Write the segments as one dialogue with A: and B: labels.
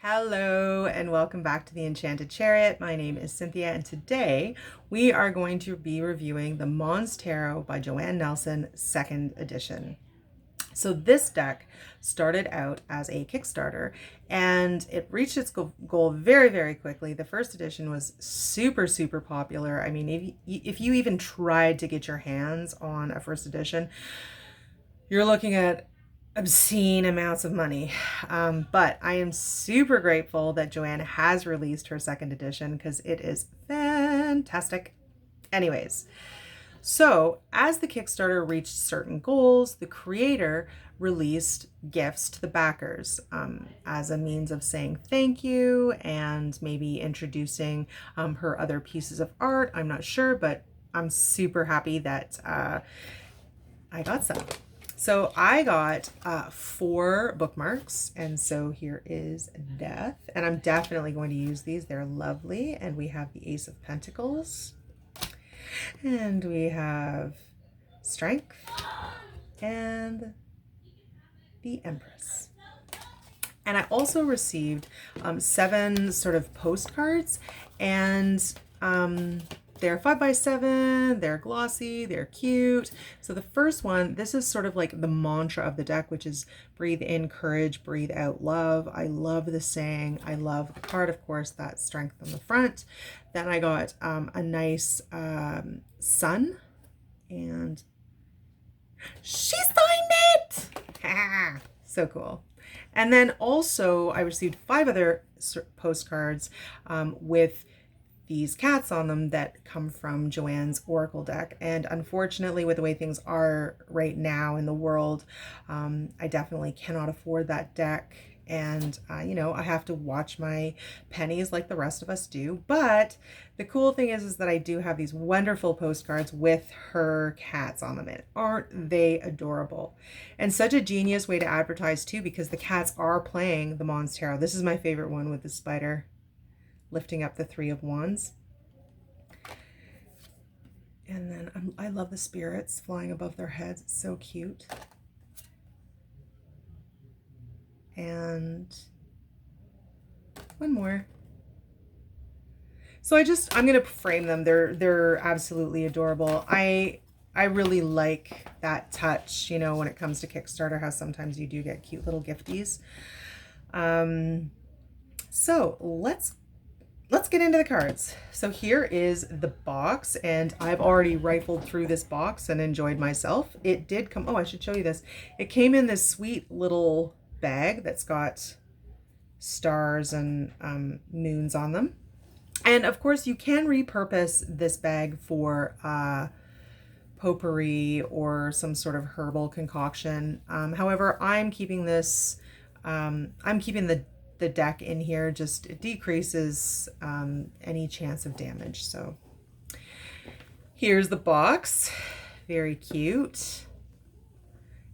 A: Hello and welcome back to the Enchanted Chariot. My name is Cynthia and today we are going to be reviewing the MONSTAROT by Joanna Nelson Second Edition. So this deck started out as a Kickstarter and it reached its goal very, very quickly. The first edition was super, super popular. I mean, if you even tried to get your hands on a first edition, you're looking at obscene amounts of money. But I am super grateful that Joanna has released her second edition because it is fantastic. Anyways, so as the Kickstarter reached certain goals, the creator released gifts to the backers as a means of saying thank you and maybe introducing her other pieces of art. I'm not sure, but I'm super happy that I got some. So I got 4 bookmarks, and so here is Death, and I'm definitely going to use these. They're lovely, and we have the Ace of Pentacles, and we have Strength, and the Empress. And I also received 7 sort of postcards, and they're 5x7, they're glossy, they're cute. So the first one, this is sort of like the mantra of the deck, which is breathe in courage, breathe out love. I love the saying. I love the card, of course, that strength on the front. Then I got a nice sun, and she signed it! So cool. And then also I received 5 other postcards with these cats on them that come from Joanne's Oracle deck. And unfortunately, with the way things are right now in the world, I definitely cannot afford that deck. And, you know, I have to watch my pennies like the rest of us do. But the cool thing is that I do have these wonderful postcards with her cats on them. And aren't they adorable? And such a genius way to advertise too, because the cats are playing the MONSTAROT. This is my favorite one with the spider lifting up the 3 of Wands. And then I love the spirits flying above their heads. It's so cute. And one more. So I'm gonna frame them. They're absolutely adorable. I really like that touch, you know, when it comes to Kickstarter, how sometimes you do get cute little gifties. So let's get into the cards. So here is the box, and I've already rifled through this box and enjoyed myself. It did come, oh, I should show you this. It came in this sweet little bag that's got stars and moons on them. And of course you can repurpose this bag for potpourri or some sort of herbal concoction. However, I'm keeping this, I'm keeping the deck in here. Just it decreases any chance of damage. So here's the box, very cute.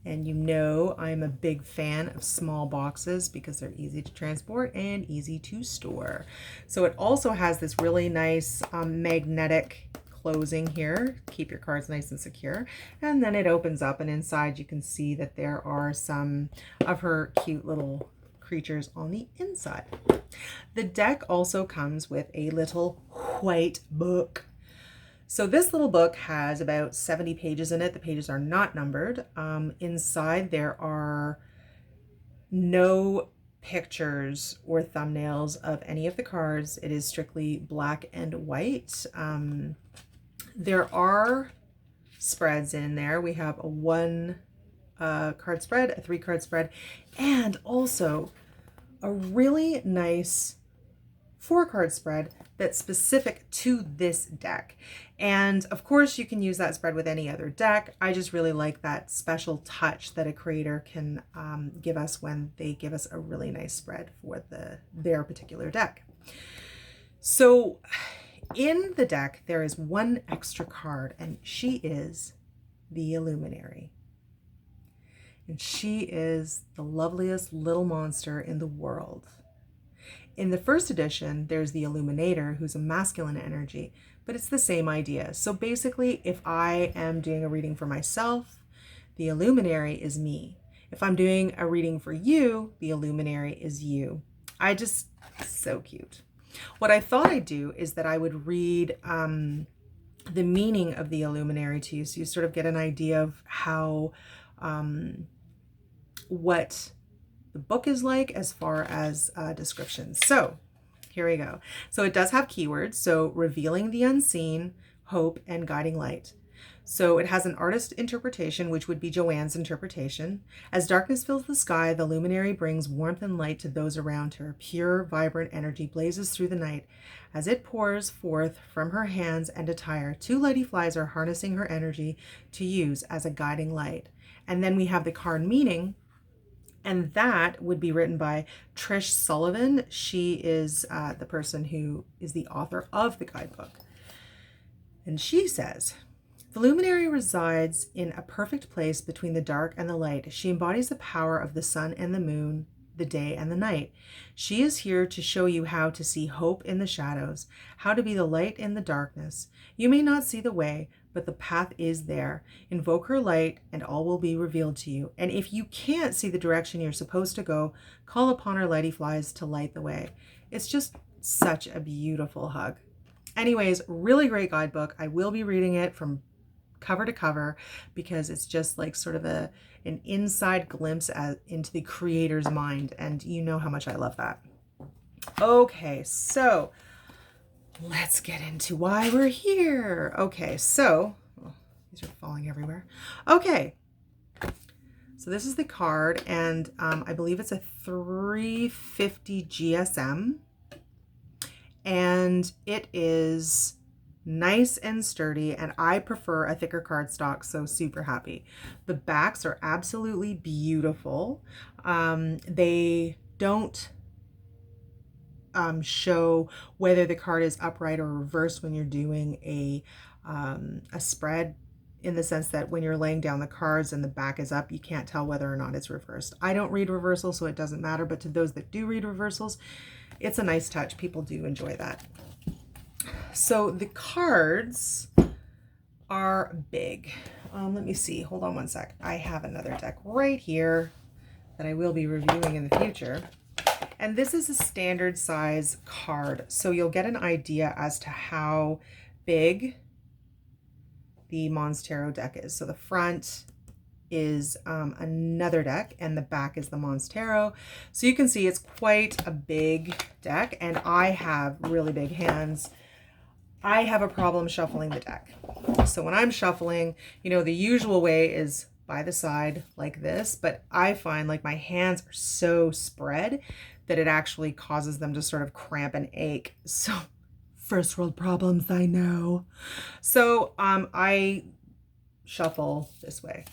A: And you know I'm a big fan of small boxes because they're easy to transport and easy to store. So it also has this really nice magnetic closing here, keep your cards nice and secure. And then it opens up, and inside you can see that there are some of her cute little creatures on the inside. The deck also comes with a little white book. So this little book has about 70 pages in it. The pages are not numbered. Inside there are no pictures or thumbnails of any of the cards. It is strictly black and white. There are spreads in there. We have a 1 card spread, a 3 card spread, and also a really nice 4 card spread that's specific to this deck. And of course you can use that spread with any other deck. I just really like that special touch that a creator can give us when they give us a really nice spread for their particular deck. So in the deck there is 1 extra card, and she is the Illuminary. And she is the loveliest little monster in the world. In the first edition, there's the Illuminator, who's a masculine energy, but it's the same idea. So basically, if I am doing a reading for myself, the Illuminary is me. If I'm doing a reading for you, the Illuminary is you. I just, so cute. What I thought I'd do is that I would read the meaning of the illuminary to you, so you sort of get an idea of how, what the book is like as far as descriptions. So here we go. So it does have keywords. So revealing the unseen, hope, and guiding light. So it has an artist interpretation, which would be Joanne's interpretation. As darkness fills the sky, the luminary brings warmth and light to those around her. Pure, vibrant energy blazes through the night. As it pours forth from her hands and attire, two mighty flies are harnessing her energy to use as a guiding light. And then we have the card meaning, and that would be written by Trish Sullivan. She is the person who is the author of the guidebook. And she says, the luminary resides in a perfect place between the dark and the light. She embodies the power of the sun and the moon, the day and the night. She is here to show you how to see hope in the shadows, how to be the light in the darkness. You may not see the way, but the path is there. Invoke her light and all will be revealed to you. And if you can't see the direction you're supposed to go, call upon her lighty flies to light the way. It's just such a beautiful hug. Anyways, really great guidebook. I will be reading it from cover to cover because it's just like sort of an inside glimpse into the creator's mind, and you know how much I love that. Okay, so let's get into why we're here. Okay, so these are falling everywhere. Okay, so this is the card, and I believe it's a 350 GSM, and it is nice and sturdy, and I prefer a thicker cardstock, so super happy. The backs are absolutely beautiful. They don't show whether the card is upright or reversed when you're doing a spread, in the sense that when you're laying down the cards and the back is up, you can't tell whether or not it's reversed. I don't read reversals, so it doesn't matter, but to those that do read reversals, it's a nice touch. People do enjoy that. So the cards are big. Let me see. Hold on one sec. I have another deck right here that I will be reviewing in the future. And this is a standard size card. So you'll get an idea as to how big the MONSTAROT deck is. So the front is another deck, and the back is the MONSTAROT. So you can see it's quite a big deck, and I have really big hands. I have a problem shuffling the deck. So when I'm shuffling, you know, the usual way is by the side like this, but I find like my hands are so spread that it actually causes them to sort of cramp and ache. So first world problems, I know. So I shuffle this way.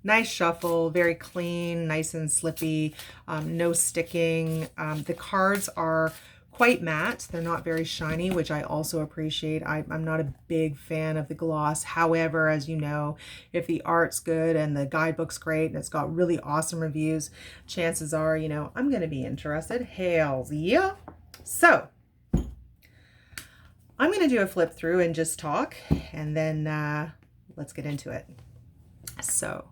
A: Nice shuffle, very clean, nice and slippy, no sticking. The cards are quite matte. They're not very shiny, which I also appreciate. I'm not a big fan of the gloss. However, as you know, if the art's good and the guidebook's great and it's got really awesome reviews, chances are, you know, I'm going to be interested. Hells yeah. So I'm going to do a flip through and just talk, and then let's get into it. So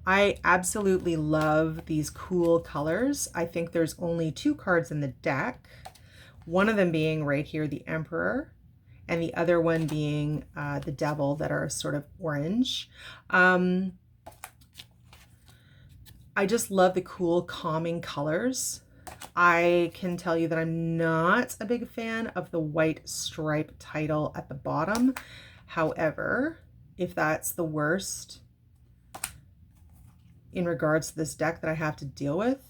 A: I absolutely love these cool colors. I think there's only 2 cards in the deck. One of them being right here, the Emperor, and the other one being the Devil, that are sort of orange. I just love the cool, calming colors. I can tell you that I'm not a big fan of the white stripe title at the bottom. However, if that's the worst in regards to this deck that I have to deal with,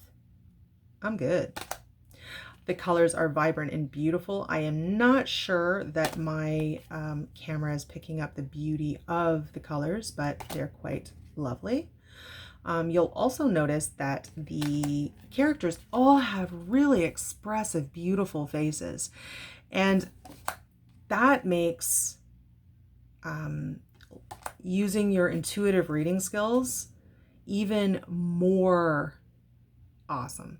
A: I'm good. The colors are vibrant and beautiful. I am not sure that my camera is picking up the beauty of the colors, but they're quite lovely. You'll also notice that the characters all have really expressive, beautiful faces. And that makes using your intuitive reading skills even more awesome.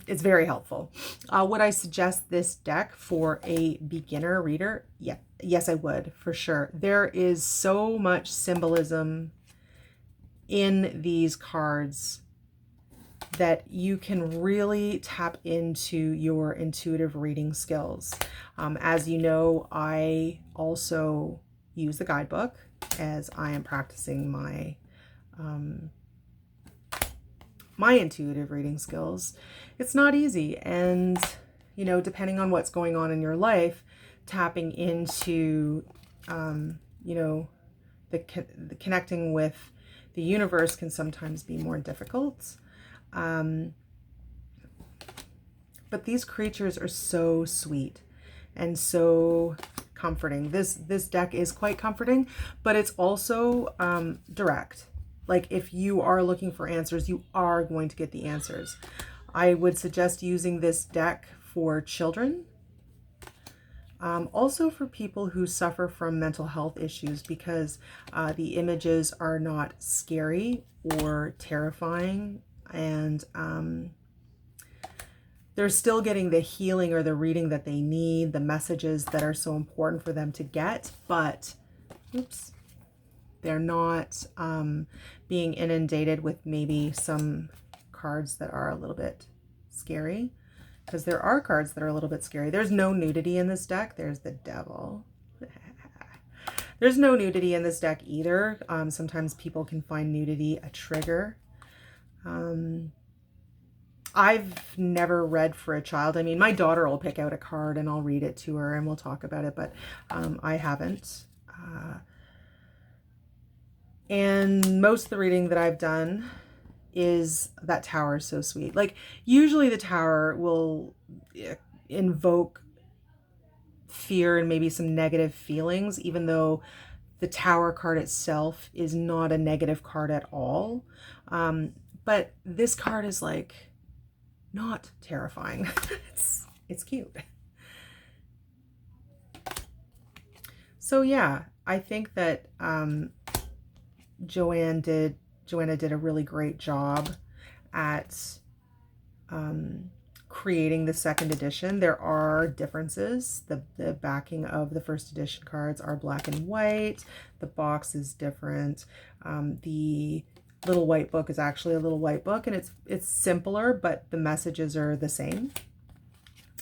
A: It's very helpful. Would I suggest this deck for a beginner reader? Yeah, yes, I would, for sure. There is so much symbolism in these cards that you can really tap into your intuitive reading skills. As you know, I also use the guidebook as I am practicing my my intuitive reading skills. It's not easy, and you know, depending on what's going on in your life, tapping into you know, the connecting with the universe can sometimes be more difficult. But these creatures are so sweet and so comforting. This deck is quite comforting, but it's also direct. Like, if you are looking for answers, you are going to get the answers. I would suggest using this deck for children. Also for people who suffer from mental health issues, because the images are not scary or terrifying, and they're still getting the healing or the reading that they need, the messages that are so important for them to get, but oops, they're not being inundated with maybe some cards that are a little bit scary, because there are cards that are a little bit scary. There's no nudity in this deck. There's the devil. There's no nudity in this deck either. Sometimes people can find nudity a trigger. I've never read for a child. I mean, my daughter will pick out a card and I'll read it to her and we'll talk about it, but I haven't. And most of the reading that I've done is that tower is so sweet. Like, usually the tower will invoke fear and maybe some negative feelings, even though the tower card itself is not a negative card at all. But this card is like not terrifying. It's cute. So yeah, I think that Joanna did a really great job at creating the second edition. There are differences. The backing of the first edition cards are black and white. The box is different. The little white book is actually a little white book, and it's simpler, but the messages are the same.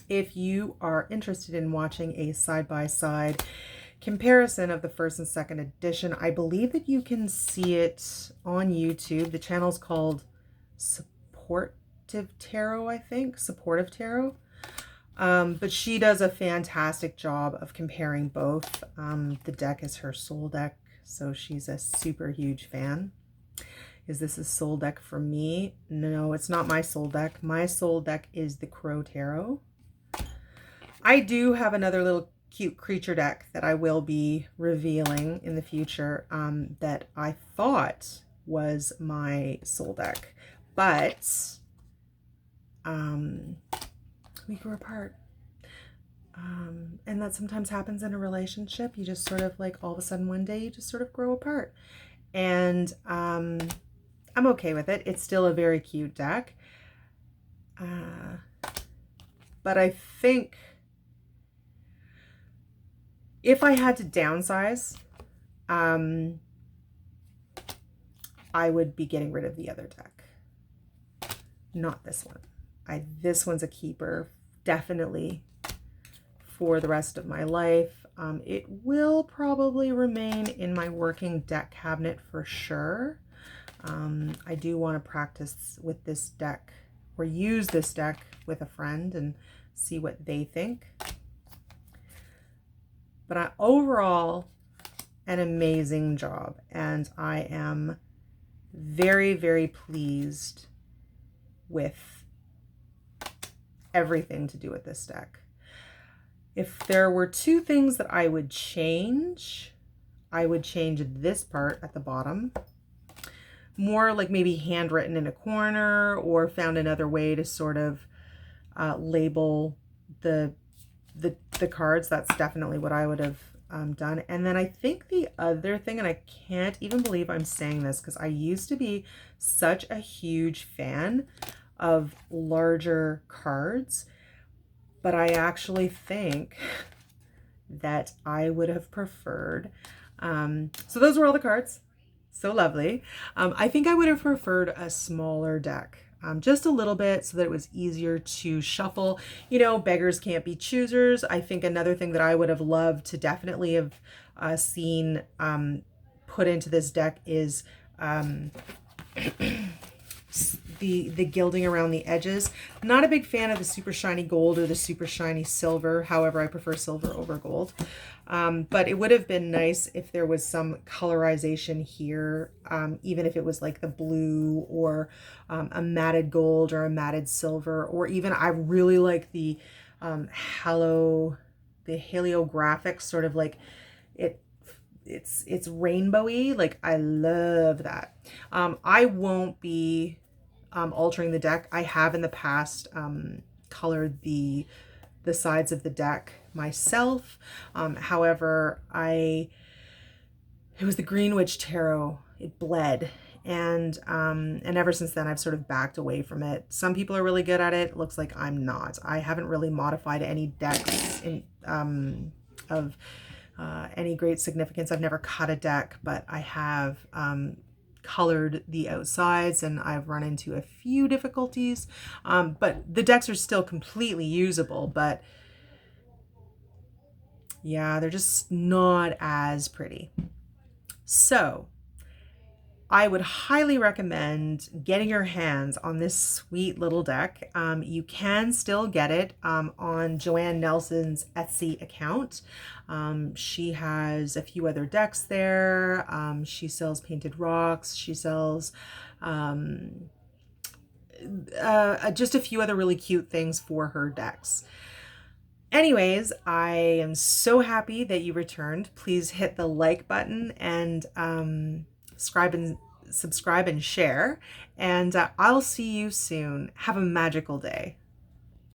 A: If you are interested in watching a side-by-side comparison of the first and second edition, I believe that you can see it on YouTube. The channel's called Supportive Tarot, I think. Supportive Tarot. But she does a fantastic job of comparing both. The deck is her soul deck, so she's a super huge fan. Is this a soul deck for me? No, it's not my soul deck. My soul deck is the Crow Tarot. I do have another little cute creature deck that I will be revealing in the future that I thought was my soul deck, but we grew apart. And that sometimes happens in a relationship. You just sort of like all of a sudden one day you just sort of grow apart. And I'm okay with it. It's still a very cute deck. But I think if I had to downsize, I would be getting rid of the other deck. Not this one. This one's a keeper, definitely, for the rest of my life. It will probably remain in my working deck cabinet for sure. I do want to practice with this deck, or use this deck with a friend and see what they think. But overall, an amazing job, and I am very, very pleased with everything to do with this deck. If there were two things that I would change this part at the bottom. More like maybe handwritten in a corner, or found another way to sort of label the cards. That's definitely what I would have done. And then I think the other thing, and I can't even believe I'm saying this because I used to be such a huge fan of larger cards, but I actually think that I would have preferred, so those were all the cards. So lovely. I think I would have preferred a smaller deck. just a little bit so that it was easier to shuffle. You know, beggars can't be choosers. I think another thing that I would have loved to definitely have seen put into this deck is the gilding around the edges. Not a big fan of the super shiny gold or the super shiny silver. However, I prefer silver over gold. But it would have been nice if there was some colorization here, even if it was like the blue or a matted gold or a matted silver, or even I really like the heliographic sort of like it's rainbowy. Like I love that. I won't be altering the deck. I have in the past colored the sides of the deck myself. However, it was the Greenwich Tarot. It bled. And ever since then, I've sort of backed away from it. Some people are really good at it. It looks like I'm not. I haven't really modified any decks of any great significance. I've never cut a deck, but I have colored the outsides, and I've run into a few difficulties. But the decks are still completely usable, but yeah, they're just not as pretty. So I would highly recommend getting your hands on this sweet little deck. You can still get it on Joanna Nelson's Etsy account. She has a few other decks there. She sells painted rocks. She sells just a few other really cute things for her decks. Anyways, I am so happy that you returned. Please hit the like button and subscribe and share. And I'll see you soon. Have a magical day.